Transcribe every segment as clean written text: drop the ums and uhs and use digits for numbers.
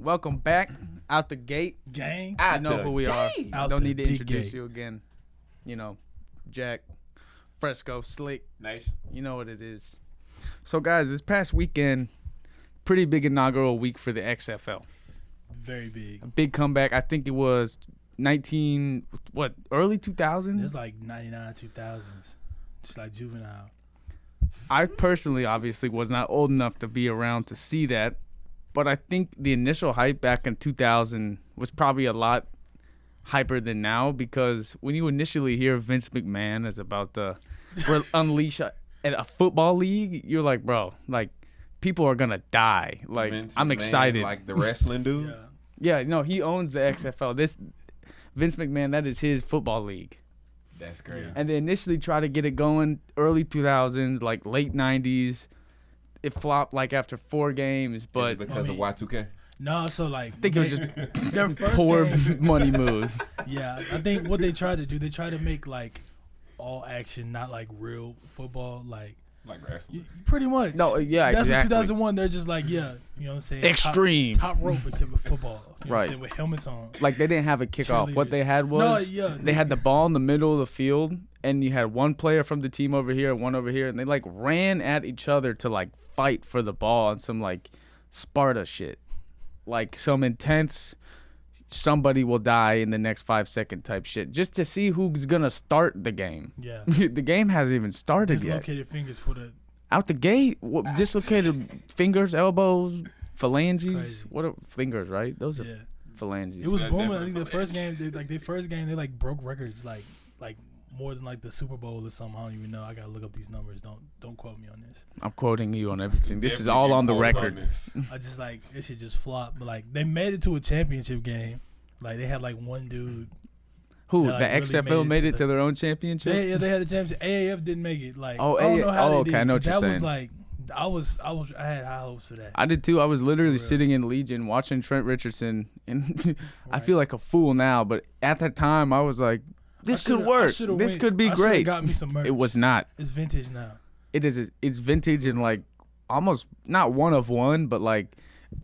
welcome back. Out the gate. Gang. You know who we are. Out Don't the need to big introduce gate. you again. You know, Jack, Fresco, Slick. Nice. You know what it is. So, guys, this past weekend, pretty big inaugural week for the XFL. Very big. A big comeback. I think it was early 2000s? It's like 99, 2000s. Just like juvenile. I personally, obviously, was not old enough to be around to see that. But I think the initial hype back in 2000 was probably a lot hyper than now, because when you initially hear Vince McMahon is about to unleash a football league, you're like, bro, like, people are going to die. Like, Vince I'm McMahon, excited. Like the wrestling dude? Yeah, no, he owns the XFL. Vince McMahon, that is his football league. That's great. And they initially tried to get it going early 2000s, like late 90s. It flopped like after 4 games, but because of Y2K? No, so like I think it was just their first poor game, money moves. Yeah, I think what they tried to do, they tried to make like all action, not like real football, like wrestling. pretty much. No, yeah, That's exactly. what 2001. They're just like, yeah, you know what I'm saying? Extreme. Top rope, except with football. You know what Right. I'm saying? With helmets on. Like, they didn't have a kickoff. What they had was they had the ball in the middle of the field, and you had one player from the team over here and one over here, and they like ran at each other to like fight for the ball and some like Sparta shit. Like some intense somebody will die in the next 5-second type shit, just to see who's gonna start the game. Yeah. The game hasn't even started yet. Dislocated fingers for the. Out the gate, dislocated fingers, elbows, phalanges. Crazy. What are fingers, right? Those are Yeah. phalanges. It was Yeah, booming. I think definitely. their first game, they like broke records, like more than like the Super Bowl or something. I don't even know. I gotta look up these numbers. Don't quote me on this. I'm quoting you on everything. This is Definitely all on the quoted record. this. I just like it should just flop. But like they made it to a championship game. Like they had like one dude. Who? That, like, The really XFL made it the- to their own championship? They had a championship. AAF didn't make it. Like Oh, I don't know how they okay, did. I know what 'cause you're that was saying. like I had high hopes for that. I did too. I was literally For real. sitting in Legion watching Trent Richardson, and I Right. feel like a fool now, but at that time I was like, this could work. This could be great. Got me some merch. It was not. It's vintage now. It is. It's vintage and like almost not one of one, but like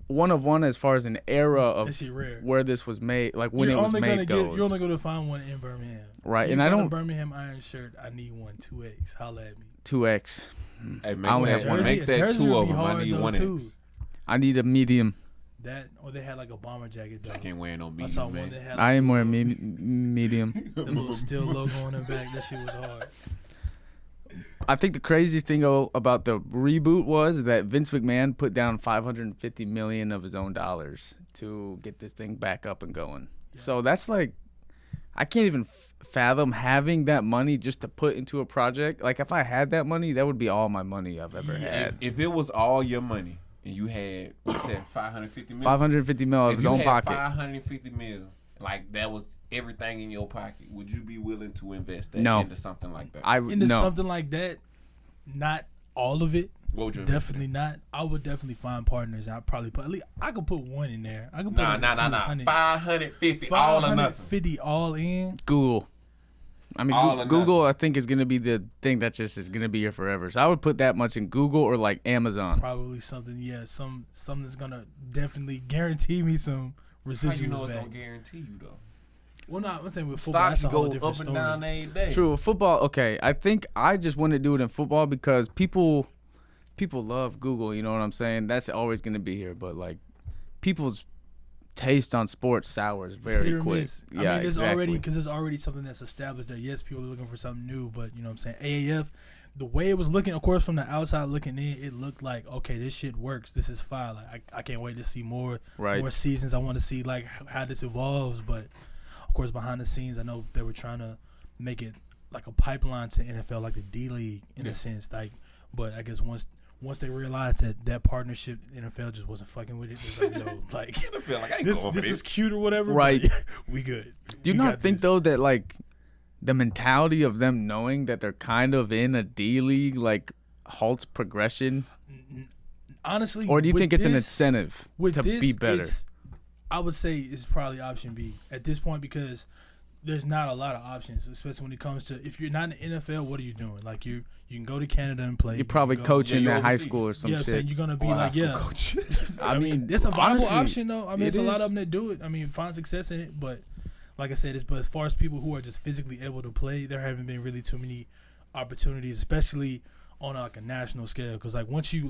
one of one as far as an era That of shit rare. where this was made, like when it was made goes. You're only gonna find one in Birmingham. Right, If and you I find a don't- Birmingham Iron shirt. I need one 2X. Holla at me. 2X. Hey, I only have one. Make that Jersey 2 would of be them. I hard, need though, 1 too. X. I need a medium. That or they had like a bomber jacket though. I can't wear no I saw medium, one man. that had I like, am wearing medium. the little steel logo on the back. That shit was hard. I think the craziest thing about the reboot was that Vince McMahon put down $550 million of his own dollars to get this thing back up and going. Yeah. So that's like, I can't even fathom having that money just to put into a project. Like, if I had that money, that would be all my money I've ever had. If it was all your money and you had, what you said, 550 million? 550 mil of If his you own had pocket. 550 mil, like that was everything in your pocket, would you be willing to invest that No. into something like that? Into No. something like that, not all of it. What would you invest Definitely not. I would definitely find partners. I'd probably put. At least I could put one in there. I could put Nah. 550 550 all or nothing. 550 all in. Google. I mean, All or Google, I think, is going to be the thing that just is going to be here forever. So I would put that much in Google or like Amazon. Probably something. Yeah, something that's gonna definitely guarantee me some How residuals you know it's back. gonna guarantee you though? Well, no, I'm saying with football, Stocks that's a whole go different up and story. down every day. True, football. Okay, I think I just wouldn't do it in football because people love Google. You know what I'm saying? That's always going to be here. But like, people's taste on sports sours It's very hit or quick. miss. Yeah, I mean, exactly. there's already something that's established there. Yes, people are looking for something new, but you know what I'm saying? AAF, the way it was looking, of course, from the outside looking in, it looked like, okay, this shit works. This is fire. Like I can't wait to see more seasons. I want to see like how this evolves. But of course, behind the scenes, I know they were trying to make it like a pipeline to NFL, like the D League in a sense. Like, but I guess once they realized that partnership, NFL just wasn't fucking with it. It's like, yo, like I feel like I ain't this going for is cute or whatever. Right. But we good. Do you We not got think this. though that like the mentality of them knowing that they're kind of in a D League like halts progression? Honestly, Or do you with think it's an this- incentive with to this, be better? I would say it's probably option B at this point because there's not a lot of options, especially when it comes to if you're not in the NFL, what are you doing? Like you can go to Canada and play. You're probably coaching at high school or some yeah, shit. I'm saying you're gonna be like, coach. I mean, it's a viable honestly, option though. I mean, it's a lot is. of them that do it. I mean, find success in it, but like I said, but as far as people who are just physically able to play, there haven't been really too many opportunities, especially on like a national scale. Because once you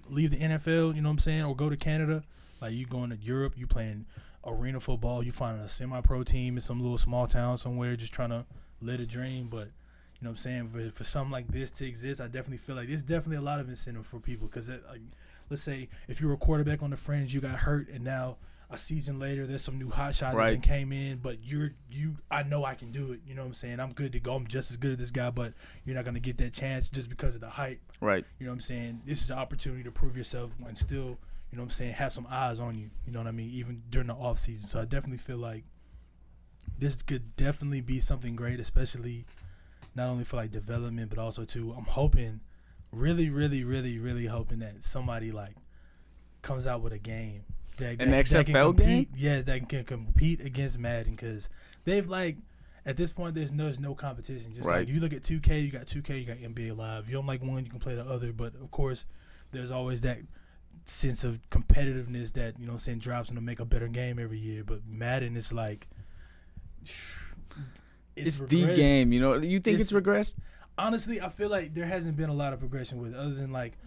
leave the NFL, you know what I'm saying, or go to Canada, like you going to Europe, you playing arena football, you find a semi-pro team in some little small town somewhere, just trying to live a dream. But you know what I'm saying, for something like this to exist, I definitely feel like there's definitely a lot of incentive for people. Because like, let's say if you were a quarterback on the Fringe, you got hurt, and now a season later there's some new hot shot that came in, but I know I can do it. You know what I'm saying? I'm good to go. I'm just as good as this guy, but you're not gonna get that chance just because of the hype. Right. You know what I'm saying? This is an opportunity to prove yourself and still, you know what I'm saying, have some eyes on you. You know what I mean? Even during the off season. So I definitely feel like this could definitely be something great, especially not only for like development, but also too, I'm hoping, really, really, really, really hoping that somebody like comes out with a game. That XFL game? Yes, that can compete against Madden, because they've like at this point there's no competition. Just like if you look at 2K, you got NBA Live. You don't like one, you can play the other. But of course, there's always that sense of competitiveness that, you know what I'm saying, drives them to make a better game every year. But Madden is like it's the game. You know, you think it's regressed? Honestly, I feel like there hasn't been a lot of progression with it, other than like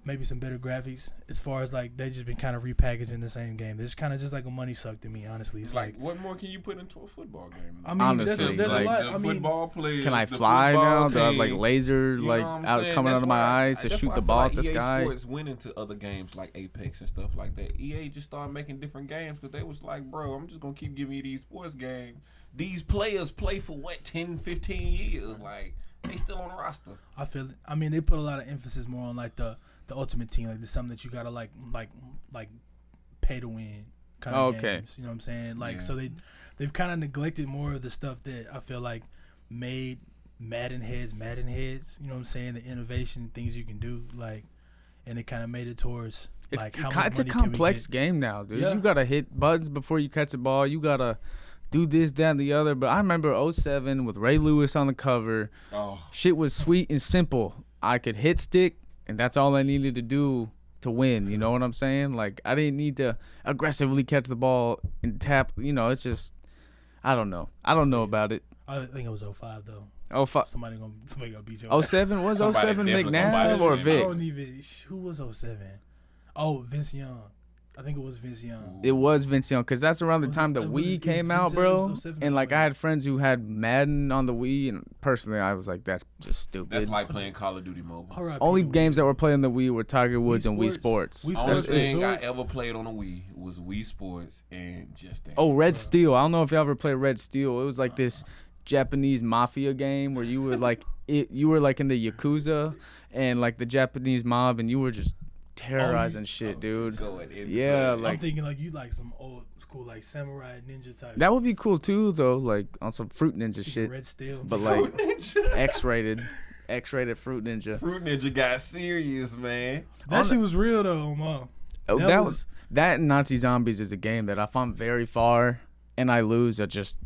maybe some better graphics. As far as like they just been kind of repackaging the same game. It's kind of just like a money suck to me, honestly. It's like what more can you put into a football game? I mean, honestly, there's like, a lot. The I mean, football players, can I the fly now? Do I have team, like laser you know like what I'm out saying? coming That's out of my why eyes to that's shoot why the I feel ball like at the EA sky? Sports went into other games like Apex and stuff like that. EA just started making different games because they was like, bro, I'm just gonna keep giving you these sports games. These players play for what, 10, 15 years? Like, they still on the roster. I feel it. I mean, they put a lot of emphasis more on like the ultimate team, like there's something that you gotta like pay to win kind of games. You know what I'm saying? Like, so they've kind of neglected more of the stuff that I feel like made Madden heads. You know what I'm saying? The innovation, things you can do, like, and it kind of made it towards like how much money it's a complex game now, dude. Yeah. You gotta hit buttons before you catch the ball. You gotta do this, that, and the other. But I remember 07 with Ray Lewis on the cover. Oh, Shit was sweet and simple. I could hit stick, and that's all I needed to do to win. You know what I'm saying? Like, I didn't need to aggressively catch the ball and tap. You know, it's just, I don't know. I don't know about it. I think it was 05 though. 05. Somebody gonna beat you. 07 was Somebody 07 definitely McNabb gonna or buy this Vic? I don't even. Who was 07? Oh, Vince Young. I think it was Vince Young. It was Vince Young, because that's around the time the it was Wii came Vince out, Young, bro. it was 07 And like or I had friends who had Madden on the Wii, and personally I was like, that's just stupid. that's like playing Call of Duty Mobile. R.I.P. Only to games Wii. that were playing the Wii were Tiger Woods and Wii Sports. Wii Only Sports thing I Resort. ever played on a Wii was Wii Sports and Just Dance. Oh, Red Steel. I don't know if you ever played Red Steel. It was like this Japanese mafia game where you were like you were like in the Yakuza and like the Japanese mob, and you were just terrorizing shit, dude. Going insane. Yeah, I'm like thinking like you like some old school like samurai ninja type. that would be cool too, though. Like on some Fruit Ninja shit, Red Steel. but like X-rated Fruit Ninja. Fruit Ninja got serious, man. that shit was real though, Mom. Oh, that and Nazi Zombies is a game that if I'm very far and I lose, I just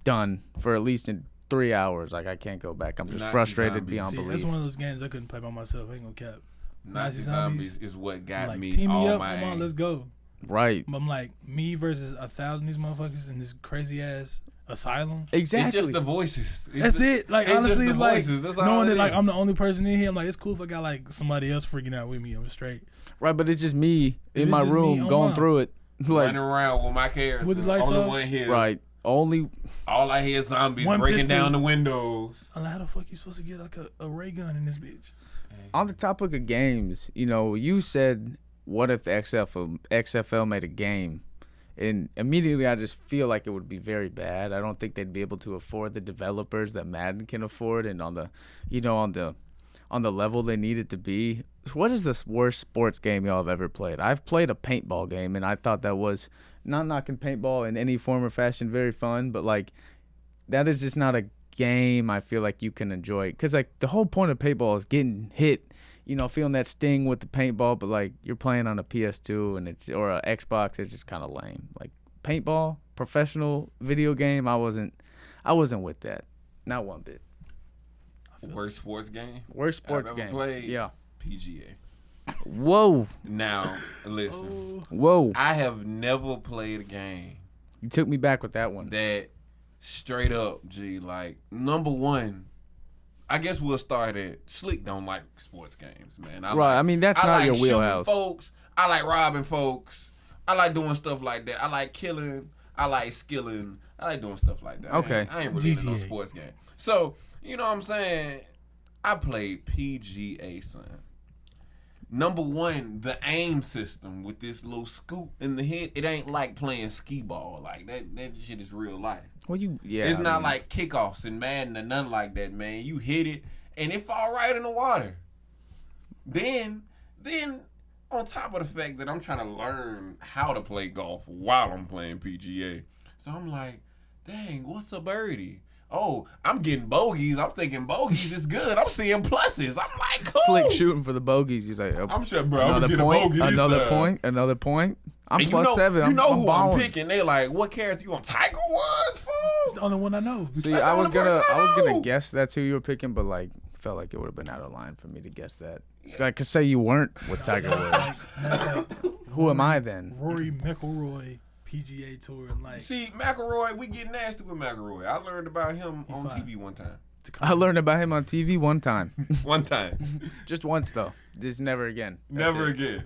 done for at least in 3 hours. Like I can't go back. I'm just Nazi frustrated Zombies. beyond See, belief. that's one of those games I couldn't play by myself. I ain't gonna cap. Nazi Zombies is what got Like, me team me all up, my come on, aim. let's go. Right. I'm like, me versus 1,000 these motherfuckers in this crazy ass asylum. Exactly. It's just the voices. That's it. Like, it's honestly, just it's the like voices. That's all knowing it that like is. I'm the only person in here. I'm like, it's cool if I got like somebody else freaking out with me. I'm straight. Right, but it's just me in It's my just me room on going mine. through it. Like, running around with my character. With the lights only off? one here. right. Only All I hear is zombies One breaking pistol. down the windows. I'm like, how the fuck you supposed to get like a ray gun in this bitch? on the topic of games, you know, you said, what if the XFL made a game? And immediately I just feel like it would be very bad. I don't think they'd be able to afford the developers that Madden can afford, and on the, you know, on the level they need it to be. What is the worst sports game y'all have ever played? I've played a paintball game, and I thought that was, not knocking paintball in any form or fashion, very fun, but like that is just not a game I feel like you can enjoy, because like the whole point of paintball is getting hit, you know, feeling that sting with the paintball, but like you're playing on a PS2 and it's, or a Xbox, it's just kind of lame. Like paintball, professional video game, I I wasn't with that. Not one bit. Worst sports game? Worst sports I've ever game. played? Yeah. PGA. Whoa. Now, listen. Whoa. I have never played a game You took me back with that one. that straight up, G, like, number one, I guess we'll start at Slick don't like sports games, man. I mean, that's not your wheelhouse. Folks. I like robbing folks. I like doing stuff like that. I like killing. I like skilling. I like doing stuff like that. Okay. I ain't really into no GTA. sports game. So, you know what I'm saying? I played PGA, son. Number one, the aim system with this little scoop in the head, it ain't like playing skee ball. Like, that shit is real life. Well, It's not like kickoffs and Madden or nothing like that, man. You hit it, and it fall right in the water. Then on top of the fact that I'm trying to learn how to play golf while I'm playing PGA. So I'm like, dang, what's a birdie? Oh, I'm getting bogeys. I'm thinking bogeys is good. I'm seeing pluses. I'm like, cool. Slick shooting for the bogeys. He's like, I'm sure, bro. I'm another gonna get point, a bogey this another time. point, another point. I'm And plus 7. You know I'm who balling. I'm picking. They like, what character you want? Tiger Woods, fool. It's the only one I know. See, That's I the was only person I gonna know. guess that's who you were picking, but like felt like it would have been out of line for me to guess that. I could say you weren't with Tiger Woods. That's like Who am I then? Rory McIlroy PGA Tour and like. See, McElroy, we get nasty with McElroy. I learned about him on fine. TV one time. I learned about him on TV one time, One time. just once though. Just never again. That's Never it. again.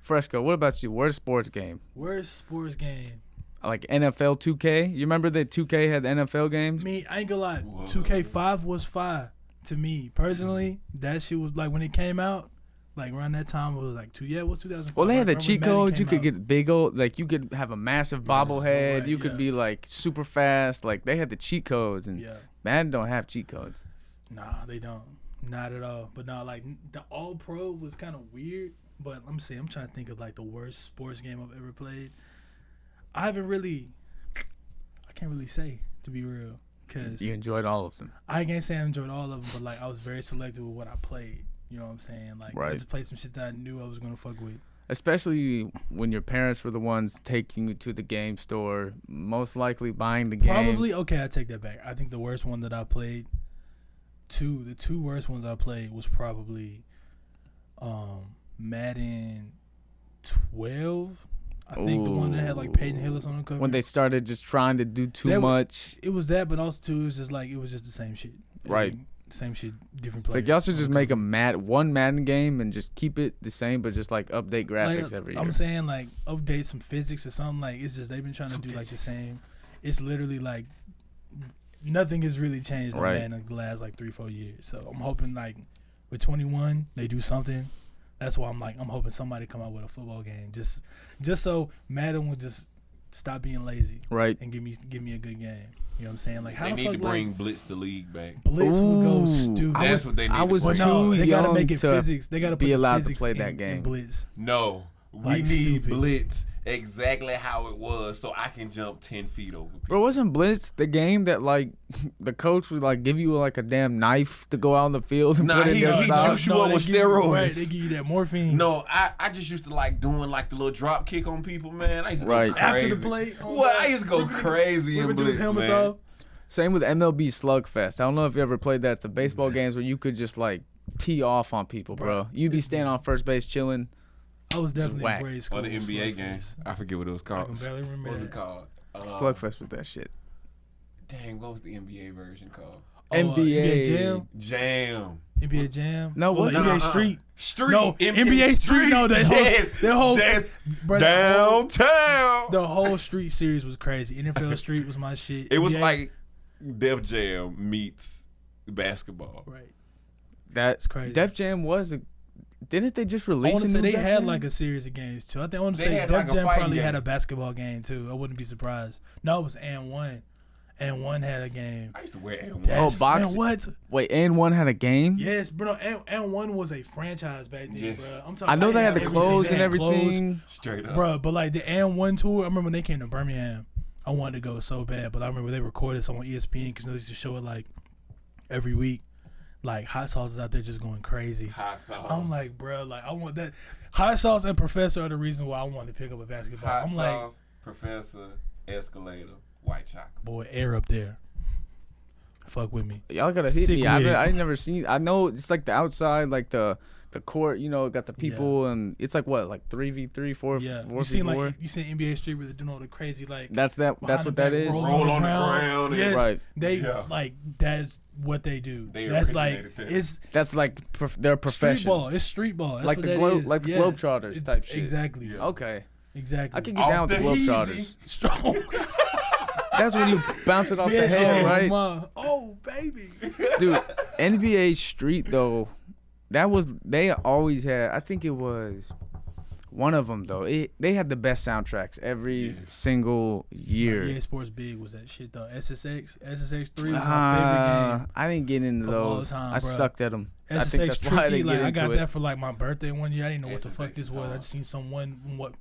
Fresco, what about you? Worst sports game? Worst sports game. Like NFL 2K. You remember that 2K had NFL games? Me, I ain't gonna lie. Whoa. 2K5 was fire to me personally. That shit was like when it came out, like around that time it was like it was 2005. Well, they had the Right when cheat Madden codes. You came could out. get big old, like you could have a massive bobblehead. right, You could yeah. be like super fast. Like they had the cheat codes, and Yeah. Madden don't have cheat codes. Nah, they don't. Not at all. But no, like the All Pro was kind of weird. But I'm trying to think of like the worst sports game I've ever played. I can't really say, to be real, because You enjoyed all of them. I can't say I enjoyed all of them, but like I was very selective with what I played. You know what I'm saying? Like I Right. just played some shit that I knew I was gonna fuck with. Especially when your parents were the ones taking you to the game store, most likely buying the games. Probably okay. I take that back. I think the worst one that I played, the two worst ones I played was probably, Madden 12. I think the one that had like Peyton Hillis on the cover. When they started just trying to do too That was- much. It was that, but also too, it was just like it was just the same shit. Right. Like, same shit, different players. Like y'all should on just the make cover. one Madden game and just keep it the same, but just like update graphics Like, every year. I'm saying like update some physics or something. Like it's just they've been trying Some to do like the physics. same. It's literally like nothing has really changed on Right. Madden in the last like 3-4 years. So I'm hoping like with 21 they do something. That's why I'm hoping somebody come out with a football game just so Madden will just stop being lazy Right. and give me a good game. You know what I'm saying? Like how They the need fuck to bring like Blitz the league back. Blitz would go Ooh. stupid. That's what they need I to was bring. But no, too they gotta young make it to physics. They gotta be put the allowed to physics play in, that game. in Blitz. No. We Like, need stupid. Blitz exactly how it was so I can jump 10 feet over people. Bro, wasn't Blitz the game that like the coach would like give you like a damn knife to go out on the field and Nah, put in he your juiced socks? you up they with give you- steroids. Right, they give you that morphine. No, I just used to like doing like the little drop kick on people, man. I used to go Right. crazy. After the play, oh, What? God. I used to go Ripping niggas- crazy in ripping dudes' Blitz, helmets man. off. Same with MLB Slugfest. I don't know if you ever played that. It's the baseball games where you could just like tee off on people, bro. You'd be standing on first base chilling. I was definitely whack. in grade school. Or the with NBA Slugfest. game. I forget what it was I called. can barely remember What was it that. called? Slugfest with that shit. Dang, what was the NBA version called? NBA Jam. Jam. NBA Jam. No, Well, what's NBA Nah, Street. Street. No, NBA Street. No, that whole- yes, that whole- that's Bro, downtown. The whole Street series was crazy. NFL Street was my shit. It was NBA like Def Jam meets basketball. right. That's crazy. Def Jam was a. Didn't they just I release? want to a say new they Def had Jam? like a series of games too. I want to They say had Def like a Jam fighting probably had game. a basketball game too. I wouldn't be surprised. No, it was and one. And one had a game. I used to wear M1. That's, boxing. man, what? Wait, and one had a game. Yes, bro. And one was a franchise back then, Yes. bro. I'm talking. I know they had the everything. clothes They and had clothes. everything. Straight up. Bro, but like the and one tour, I remember when they came to Birmingham. I wanted to go so bad, but I remember they recorded some on ESPN because they used to show it like every week. Like Hot Sauce is out there just going crazy. Hot sauce. I'm like, bro, like I want that. Hot Sauce and Professor are the reason why I wanted to pick up a basketball. Hot I'm sauce, like, Professor, Escalator, White Chocolate. boy, air up there. Fuck with me. Y'all gotta hit Sick me. with it. I never seen. I know it's like the outside, like the court. You know, got the people, and it's like what, like 3v3, 4 Yeah, 4 you seen v4. like you seen NBA Street where they're doing all the crazy like. That's what that is. Roll on the ground. Yes, Right. They like that's what they do. They That's like originated that. it's That's like their profession. street ball. It's street ball. That's Like what the that globe, is. like the Yeah. Globetrotters type shit. Exactly. Yeah. Okay, Exactly. I can get down with the Off the Globetrotters. Strong. That's when you bounce it off the head, oh, right? Oh baby. Dude, NBA Street though, they always had. I think it was one of them though. They had the best soundtracks every single year. EA Sports Big was that shit though. SSX 3 was my favorite game. I didn't get into of all those. time, I bruh. sucked at them. I think SSX that's why I Tricky, didn't like get I got into it. that for like my birthday one year. I didn't know what the fuck SSX this is was. I hard. just seen someone what.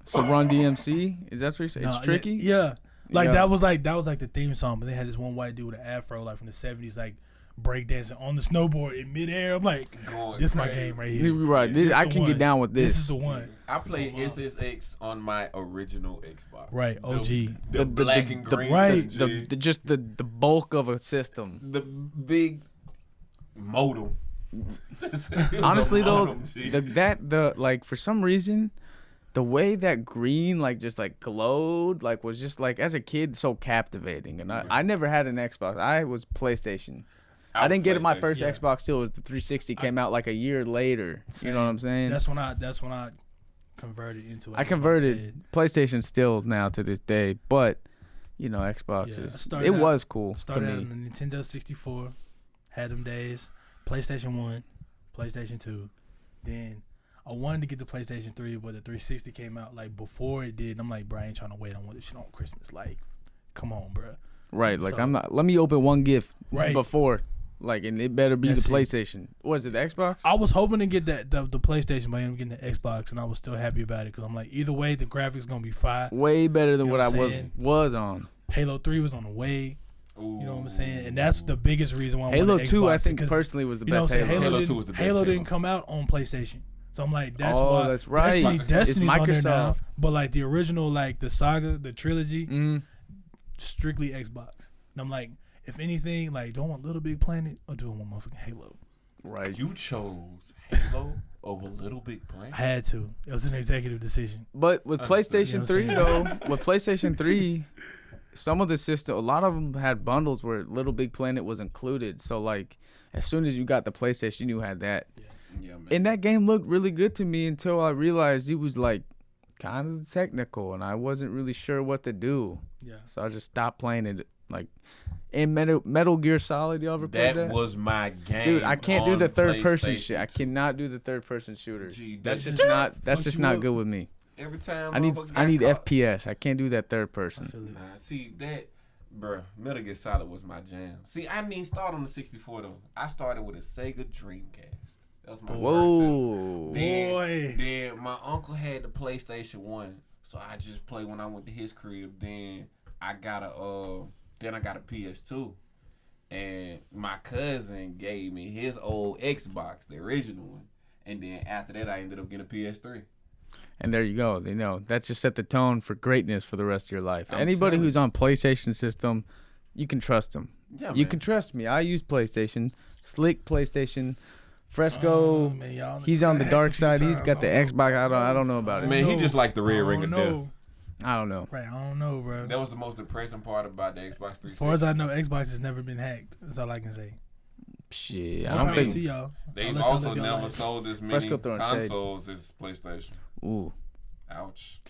So Run DMC, is that what you say? It's Nah, tricky. Yeah. Like Yeah. that was like the theme song, but they had this one white dude with an afro like from the 70s like breakdancing on the snowboard in midair. I'm like, Going this my crazy. game right You're here. right. This I the can one. get down with this. This is the one. I played SSX on my original Xbox. Right, OG. The black and green. right, SG. just the bulk of a system. The big modem. Honestly though, Modem, G. like for some reason, the way that green like just like glowed like was just like as a kid so captivating. And I never had an Xbox. I was PlayStation. I didn't get my first yeah. Xbox till it was the 360 came out like a year later. You know what I'm saying? That's when I converted into it. I converted PlayStation still now to this day, but you know Xbox was cool to Started out me. on the Nintendo 64, had them days. PlayStation 1, PlayStation 2, then I wanted to get the PlayStation 3, but the 360 came out like before it did. And I'm like, bro, I ain't trying to wait. I want this shit on Christmas. Like, come on, bro. Right, like So- I'm not. Let me open one gift Right. before, like, and it better be That's the it. PlayStation. Was it the Xbox? I was hoping to get the PlayStation, but I ended up getting the Xbox, and I was still happy about it because I'm like, either way, the graphics gonna be fire. Way better than You know what I what I'm was saying? on. Halo 3 was on the way. Ooh. You know what I'm saying? And that's the biggest reason why I Halo wanted 2, I Xbox, think 'cause, personally was the you know best what I'm saying? Halo. Halo 2 was the best Halo Halo. didn't come out on PlayStation. So I'm like, that's Oh, why. that's right. It's Destiny's on there now. Microsoft. But like the original, like the saga, the trilogy, Mm, strictly Xbox. And I'm like, if anything, like, do I want Little Big Planet or do I want motherfucking Halo? right. You chose Halo over Little Big Planet. I had to. It was an executive decision. But with Understood. PlayStation You know 3 what though, with PlayStation 3, some of the system, a lot of them had bundles where Little Big Planet was included. So like, as soon as you got the PlayStation, you had that. Yeah, man. And that game looked really good to me until I realized it was like kind of technical, and I wasn't really sure what to do. Yeah. So I just stopped playing it. Like in Metal Gear Solid, you ever played that? That was my game. Dude, I can't do on the third person PlayStation shit. I 2. cannot do the third person shooters. Gee, That's that just not. That's fucks just you not up. good with me. Every time I need motherfucker got caught. FPS. I can't do that third I person. feel it. Nah, see that, bruh, Metal Gear Solid was my jam. See, I didn't start on the 64 though. I started with a Sega Dreamcast. That was my first Whoa. system. Boy. Then my uncle had the PlayStation 1, so I just played when I went to his crib. Then I got a PS2, and my cousin gave me his old Xbox, the original one. And then after that, I ended up getting a PS3. And there you go. You know, that just set the tone for greatness for the rest of your life. I'm Anybody telling who's on PlayStation system, you can trust them. Yeah, You man. can trust me. I use PlayStation, slick PlayStation, Oh, Fresco. man, y'all He's on the hacked dark a few side. He's times. got the Xbox. I don't know about it. Man, he No. just like the red I ring don't of know. death. I don't know. Right, I don't know, bro. That was the most depressing part about the Xbox 360. As far as I know, Xbox has never been hacked. That's all I can say. Shit, I More don't power think. to y'all. I'll They've let y'all also live your never life. sold as many Fresco throwing shade. consoles as PlayStation. Ooh, Ouch.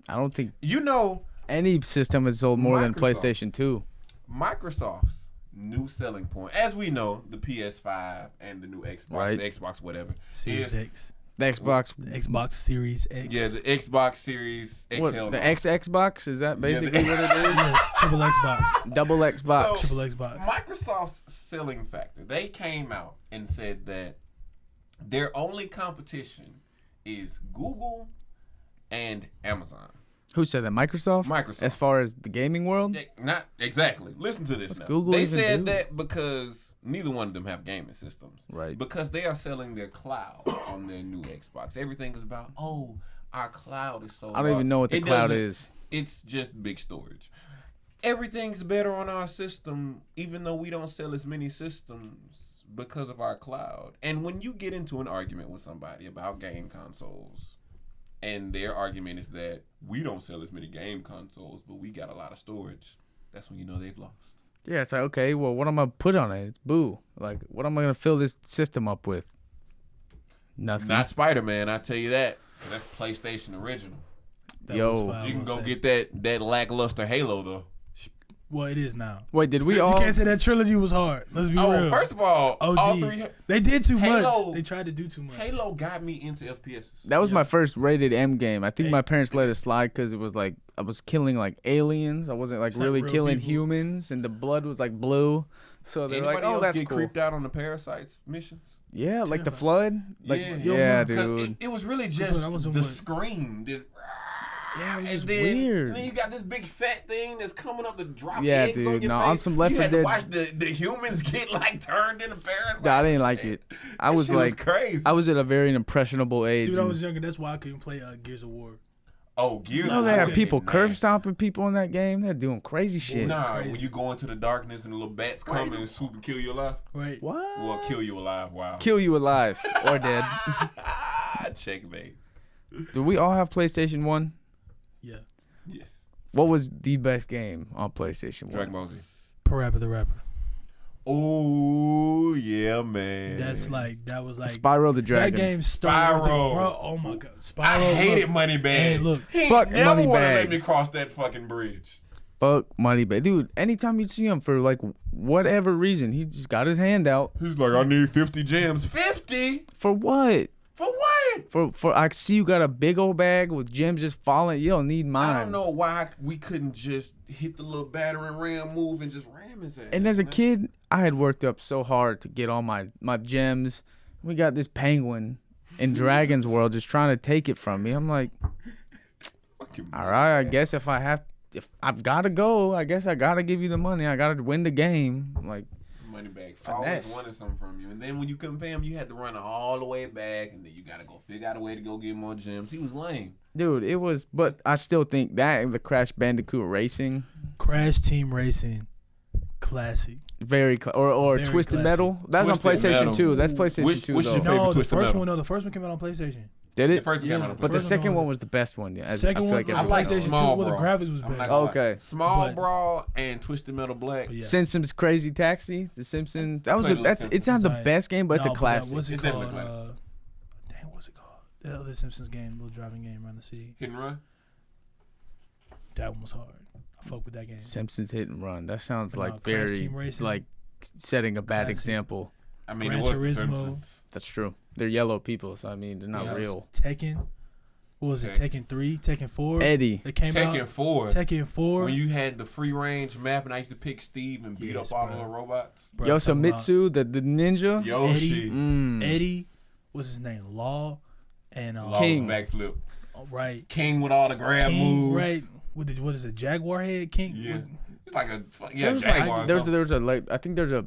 I don't think You know, any system has sold more than Microsoft. PlayStation 2. Microsoft's new selling point, as we know, the PS5 and the new Xbox, Right. the Xbox whatever. Series is- X. The Xbox. The Xbox Series X. Yeah, the Xbox Series XL. What, the Xbox? Is that basically the- what it is? Yes, triple Xbox. Double Xbox. So- Triple Xbox. Microsoft's selling factor. They came out and said that their only competition is Google and Amazon. Who said that? Microsoft? Microsoft. As far as the gaming world? Not exactly. Listen to this What's now. Google They even said do? that because neither one of them have gaming systems. Right. Because they are selling their cloud on their new Xbox. Everything is about, our cloud is so I don't even know what the It cloud doesn't- is. It's just big storage. everything's better on our system, even though we don't sell as many systems because of our cloud. And when you get into an argument with somebody about game consoles, and their argument is that we don't sell as many game consoles, but we got a lot of storage, that's when you know they've lost. Yeah, it's like, okay, well, what am I going to put on it? It's boo. Like, what am I going to fill this system up with? Nothing. Not Spider-Man, I tell you that. That's PlayStation original. That Yo. was fire, You can I'm go gonna get say. that lackluster Halo, though. Well, it is now. Wait, did we You all? can't say that trilogy was hard. Let's be real. First of all, OG. all three. They did too Halo- much. They tried to do too much. Halo got me into FPSs. That was Yeah. my first rated M game. I think Hey. my parents let it slide because it was like I was killing like aliens. I wasn't like It's not really real killing people. humans, and the blood was like blue. So they're Anybody like, "Oh, else that's get cool." creeped out on the Parasites missions? Yeah, like the Terrifying. flood. Like, Yeah. yeah, Yo, 'Cause dude. it was really That's just what I was the doing. scream. Yeah, it was and just then, weird. Then you got this big fat thing that's coming up to drop Yeah, eggs on dude. your No, face. on some Left you 4 had Dead- to watch the humans get like turned into parasites. I didn't like it. I That was shit like, crazy. I was at a very impressionable age. See, when I and- was younger, that's why I couldn't play Gears of War. Oh, Gears. you know, they of had War people is curb nasty. stomping people in that game. They're doing crazy shit. Nah, Crazy. when you go into the darkness and the little bats come and swoop and kill you alive. Right. What? Well, kill you alive. Wow. Kill you alive or dead. Checkmate. Do we all have PlayStation 1? Yeah. Yes. What was the best game on PlayStation 1? Dragon Ball Z. Parappa the Rapper. Oh yeah, man. That was like Spyro the Dragon. that game started. Spyro. Bro, oh my god, Spyro. I hated look, Moneybag. Hey, look. He Fuck never would have let Moneybags. me cross that fucking bridge. Fuck Moneybag. Dude, anytime you see him for like whatever reason, he just got his hand out. He's like, I need 50 gems. 50? For what? For what? For I see you got a big old bag with gems just falling. You don't need mine. I don't know why we couldn't just hit the little battering ram move and just ram his ass. And as a man. kid, I had worked up so hard to get all my gems. We got this penguin in Dragon's World just trying to take it from me. I'm like, Fucking all right, I guess if I've got to go, I guess I got to give you the money. I got to win the game. Like, Moneybags always Finesse. wanted something from you. And then when you couldn't pay him, you had to run all the way back. And then you got to go figure out a way to go get more gems. He was lame. dude, it was, but I still think that and the Crash Bandicoot Racing, Crash Team Racing, classic. or Very Twisted classic. Metal. That's on Twisted PlayStation Metal. 2. That's PlayStation Which 2 your though. favorite No, the Twisted first Metal? one. No, the first one came out on PlayStation. Did The it? first Yeah, game on the But the first second one one was- was the best one. Yeah, Second one, I feel I on like PlayStation 2, Small well, the Brawl. graphics was I'm not better. gonna lie. Okay. Small But- Brawl and Twisted Metal Black. But yeah. Simpsons Crazy Taxi, The Simpsons. That was played that's Little it's not the Simpsons. best game, but it's No, a that- classic. What's it It's called? definitely a classic. Dang, what's it called? The other Simpsons game, little driving game around the city. Hit and run. That one was hard. I fuck with that game. Simpsons Hit and Run. That sounds But like no, Crash very Team Racing. like setting a bad Classic. example. I mean, Gran it was the Turismo. Simpsons. That's true. They're yellow people, so I mean they're not Yeah. real. Tekken. What was it? Tekken 3, Tekken 4. Eddie. They came Tekken out. 4. Tekken 4. When you had the free range map and I used to pick Steve and beat Yes, up all the bro. little robots. Bro, I'm talking about Yosamitsu, the ninja. Yoshi. Eddie, what's his name? Law and Law King. backflip. right. King with all the grab King, moves. right. What is it? Jaguar head King. Yeah. What- It's like a There's Jaguar. like there's a like I think there's a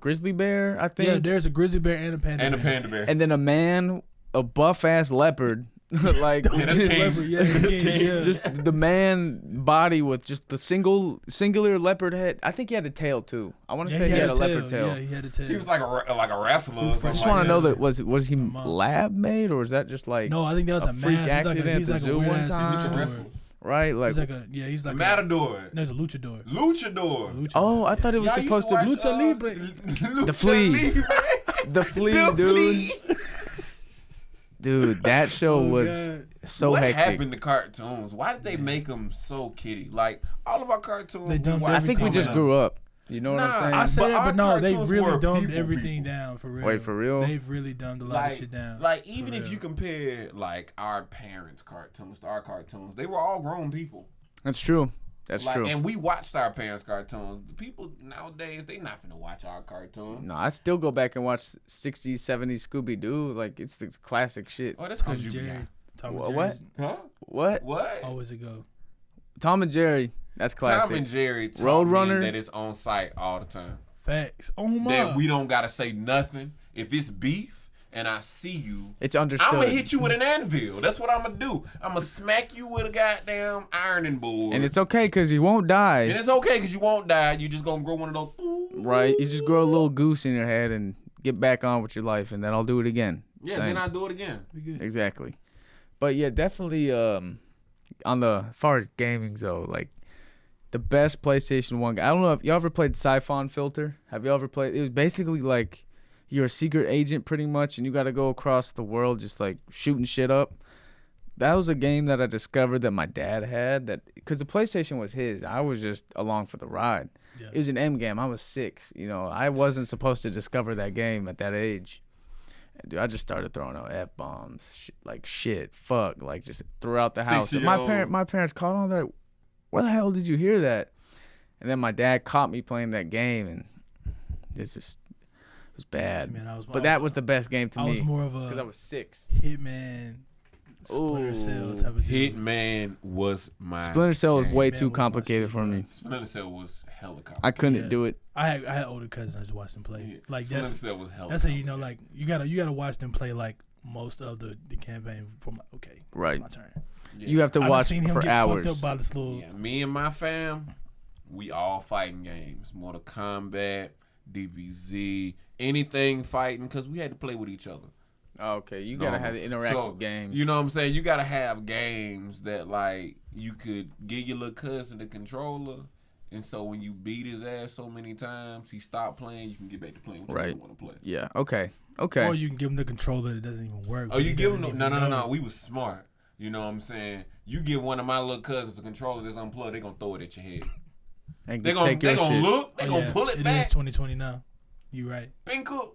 grizzly bear, I think. Yeah, there's a grizzly bear and a panda. and a bear. panda bear. And then a man, a buff ass leopard. like Yeah, that's just, King. Leopard, yeah, it's King, yeah. just the man body with just the singular leopard head. I think he had a tail too. I want to Yeah, say he had a tail. leopard tail. Yeah, he had a tail. He was like a wrestler. Or I something just like want to that. know that was he Come on. lab made or is that just like no, I think that was a a freak man. accident He's at like the a zoo weird one ass time? He's a luchador. wrestler. right? Like He's like a he's The like Matador. no, he's a luchador. Luchador. oh, I thought it was Y'all used supposed to watch, be Lucha Libre. Lucha The fleas. Libre. the flea, The dude. Flea. Dude, that show Oh, was God. so what hectic. happened to cartoons? Why did they make them so kiddie? Like all of our cartoons. They we dumbed watch I think we everything just down. grew up. You know what Nah, I'm saying? I say But that, our but no, they cartoons really were dumbed people, everything people. down for real. Wait, for real? They've really dumbed a lot of shit down. Like For even if real. you compare like our parents' cartoons to our cartoons, they were all grown people. That's true. That's Like, true. and we watched our parents' cartoons. The people nowadays, they not finna watch our cartoons. No, I still go back and watch 60s, 70s Scooby Doo. Like it's the classic shit. Oh, that's Tom because and you be Jerry. Tom and What? Jerry's- huh? What? What? Always a go. Tom and Jerry. That's classic. Tom and Jerry taught Roadrunner. me that it's on site all the time. Facts. Oh my. That we don't gotta say nothing. If it's beef and I see you, It's understood. I'm gonna hit you with an anvil. That's what I'm gonna do. I'm gonna smack you with a goddamn ironing board. And it's okay because you won't die. And it's okay because you won't die. You just gonna grow one of those. Right? You just grow a little goose in your head and get back on with your life, and then I'll do it again. Yeah, Same. then I do it again. Exactly. But yeah, definitely on the as far as gaming though, like the best PlayStation 1 I don't know if y'all ever played Siphon Filter. Have you ever played? It was basically like you're a secret agent pretty much, and you got to go across the world just like shooting shit up. That was a game that I discovered that my dad had, that because the PlayStation was his. I was just along for the ride. Yeah. It was an M game. I was 6. You know, I wasn't supposed to discover that game at that age. Dude, I just started throwing out F-bombs, like shit, fuck, like just throughout the house. And my parents called on, they're like, where the hell did you hear that? And then my dad caught me playing that game, and it was bad. Man, that was the best game to me. I was more of a because I was 6. Hitman, Splinter Cell type of dude. Hitman was my Splinter Cell was way too complicated for me. Splinter Cell was hella complicated. I couldn't do it. I had older cousins. I just watched them play. Yeah. Like Splinter Cell was hella. That's how you know. Like you gotta watch them play like most of the campaign. From okay, right, it's my turn. Yeah. You have to watch seen him for get hours. Fucked up by this little. Yeah, me and my fam, we all fighting games. Mortal Kombat, DBZ, anything fighting, because we had to play with each other. Okay, you gotta have an interactive game. You know what I'm saying? You gotta have games that like you could give your little cousin the controller, and so when you beat his ass so many times, he stopped playing. You can get back to playing what you want to play. Yeah. Okay. Okay. Or you can give him the controller that doesn't even work. Oh, you give him no. We was smart. You know what I'm saying? You give one of my little cousins a controller that's unplugged, they gonna throw it at your head. And they gonna look. They gonna pull it back. It is 2020 now. You right. Been cool.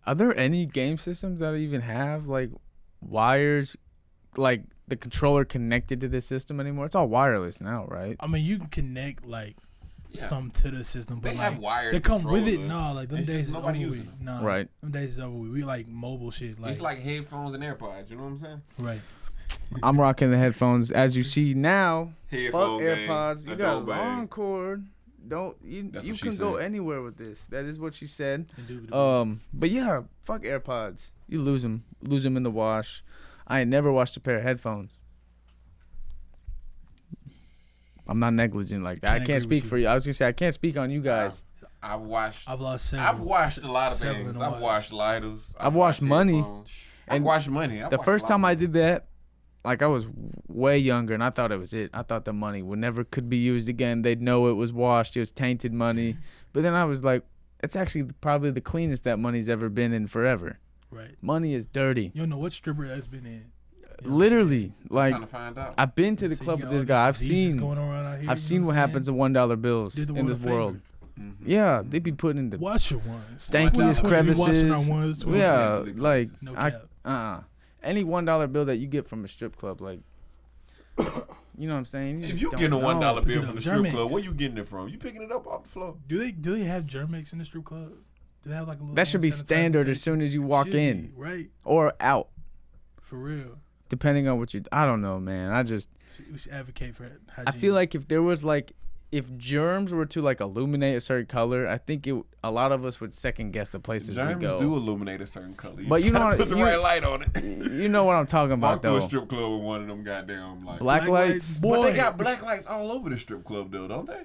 Are there any game systems that even have like wires, like the controller connected to the system anymore? It's all wireless now, right? I mean, you can connect like some to the system, but they like have wired they come with it. controllers. No, like them days is over with. Nah, right. Them days is over with. We like mobile shit. Like it's like headphones and AirPods. You know what I'm saying? Right. I'm rocking the headphones as you see now. Headphone fuck AirPods. Game, you got a bang. long cord. You can go anywhere with this. That is what she said. But yeah, fuck AirPods. You lose them in the wash. I ain't never washed a pair of headphones. I'm not negligent like that. I can't speak for you. I was gonna say I can't speak on you guys. I've washed a lot of things. I've washed lighters. I've washed money. I've washed money. The first time I did that, like I was way younger, and I thought it was it. I thought the money would never could be used again. They'd know it was washed. It was tainted money. But then I was like, it's actually probably the cleanest that money's ever been in forever. Right. Money is dirty. You don't know what stripper that's been in. You know literally, like trying to find out. I've been to the club with this guy. I've seen what happens to $1 bills in this world. Mm-hmm. Yeah, they be putting in the wash your ones, stankiest crevices. Yeah, like no any $1 bill that you get from a strip club, like you know what I'm saying. If you getting a $1 bill from the strip club, where you getting it from? You picking it up off the floor? Do they have Germex in the strip club? Do they have like a little? That should be standard as soon as you walk in, right? Or out. For real. Depending on what you, I don't know, man. We should advocate for hygiene. I feel like if there was like, if germs were to like illuminate a certain color, I think a lot of us would second guess the places we go. Germs do illuminate a certain color. But you know, put the right light on it. You know what I'm talking about, though. Walk to a strip club with one of them goddamn like black lights. But they got black lights all over the strip club, though, don't they?